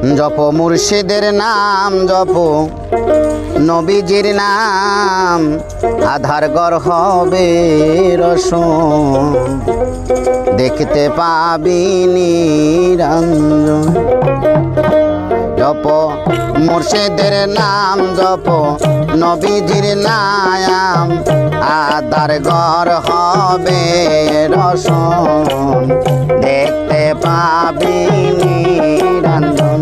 জপ মুর্শিদের নাম জপ নবীজির নাম আধার গর হবে রসন দেখতে পাবি নিরঞ্জন জপ মুর্শিদের নাম জপ নবীজির নাম আধার গর হবে রসন দেখতে পাবি নিরঞ্জন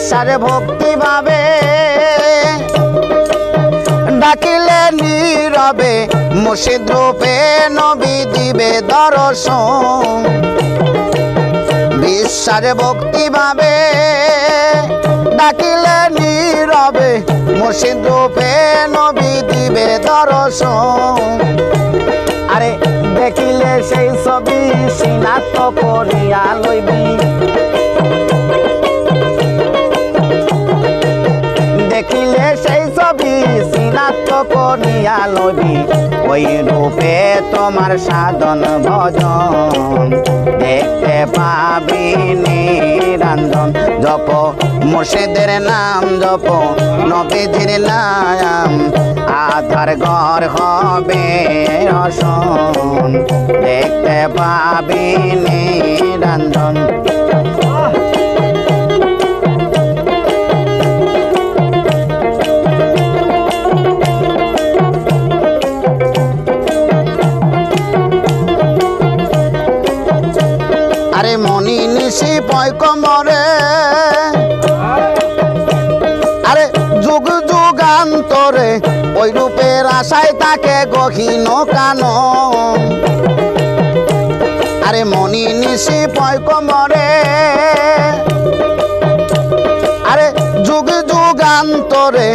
সারে ভক্তি ভাবে ডাকিলে নীরবে মুর্শিদ রূপে নবী দিবে দর্শন বিশ্বারে ভক্তি ভাবে ডাকিলে নীরবে মুর্শিদ রূপে নবী দিবে দর্শন আরে দেখিলে সেই ছবি সিনাত করিয়া লইবি দেখিলে সেই ছবি সিনাত করিয়া লবি ওই রূপে তোমার সাধন ভজন দেখতে পাবি নিরঞ্জন জপ মুর্শিদের নাম জপ নবীজির নাম আধার ঘর হবে রসন দেখতে পাবি নিরঞ্জন আরে মনি নিশি পয়কমরে আরে যুগ যুগান্তরে ওই রূপের আশায় তাকে গহীন কান আরে মনি নিশি পয়কমরে আরে যুগ যুগান্তরে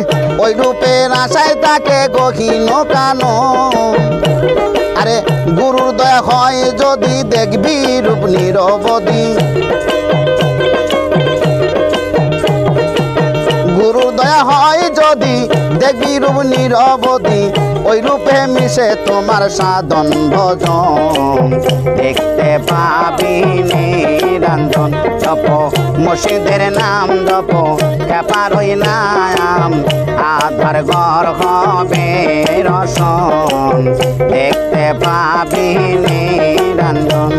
ওই রূপের আশায় তাকে গহীন কান আরে গুরুর দয়া হয় যদি দেখবি রূপ নিরবধি গুরুর দয়া হয় যদি দেখবি রূপ নিরবধি ওই রূপে মিশে তোমার সাধন ভজন দেখতে পাবি নিরঞ্জন জপ মুর্শিদের নাম জপ খেপার ওই নাম আধার ঘর হবে রসন দেখতে পাবি নিরঞ্জন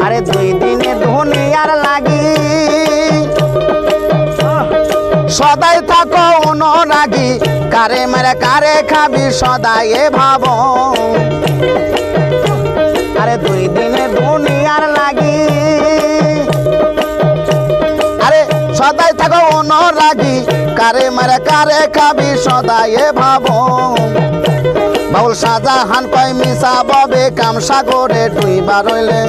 আরে দুই দিনে দুনিয়ার লাগি সদাই থাকো অনুরাগী কারে মেরে কারে খাবি সদাই ভাব আরে দুই দিনে দুনিয়ার লাগি আরে সদাই থাকো অনুরাগী কারে মেরে কারে খাবি সদাই ভাব বাউল শাহজাহান কয় মিশা ববে কাম সাগরে ডুইবা রইলে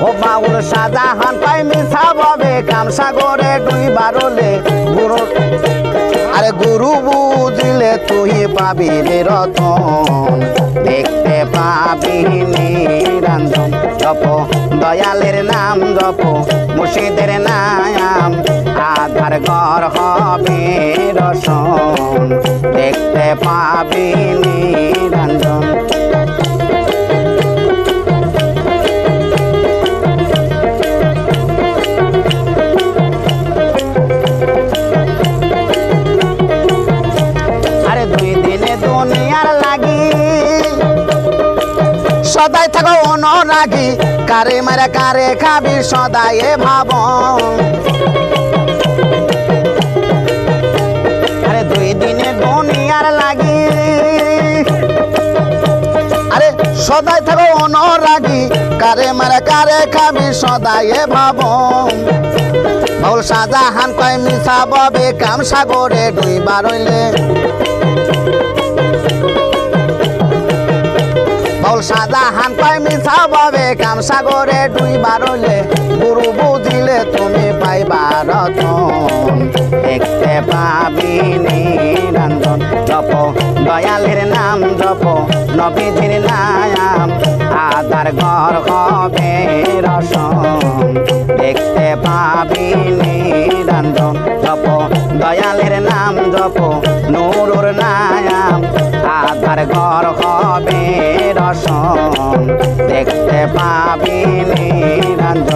ও বাউল শাহজাহান কয় মিশা ববে কাম সাগরে ডুইবা রইলে গুরু আরে গুরু বুঝিলে তুই পাবি রে রতন দেখতে পাবি নিরঞ্জন জপ দয়ালের নাম জপ মুর্শিদের নাম আধার ঘর হবে রসন দেখতে পাবি নিরঞ্জন আরে দুই দিনে দুনিয়ার লাগি সদাই থাকো অনুরাগী কারে মারে কারে খাবি সদাই ভাব আরে দুই দিনে দুনিয়ার লাগি আরে সদাই থাকো অনুরাগী কারে মারে কারে খাবি সদাই ভাব বাউল শাহজাহান কয় মিশা ববে কাম সাগরে ডুইবা রইলে বাউল শাহজাহান কয় মিশা ববে কাম সাগরে ডুইবা রইলে গুরু বুঝি নবীজির নাম আধার ঘর হবে রসন দেখতে পাবি নিরঞ্জন জপ দয়ালের নাম জপ নুরুর নাম আধার ঘর হবে রসন দেখতে পাবি নিরঞ্জন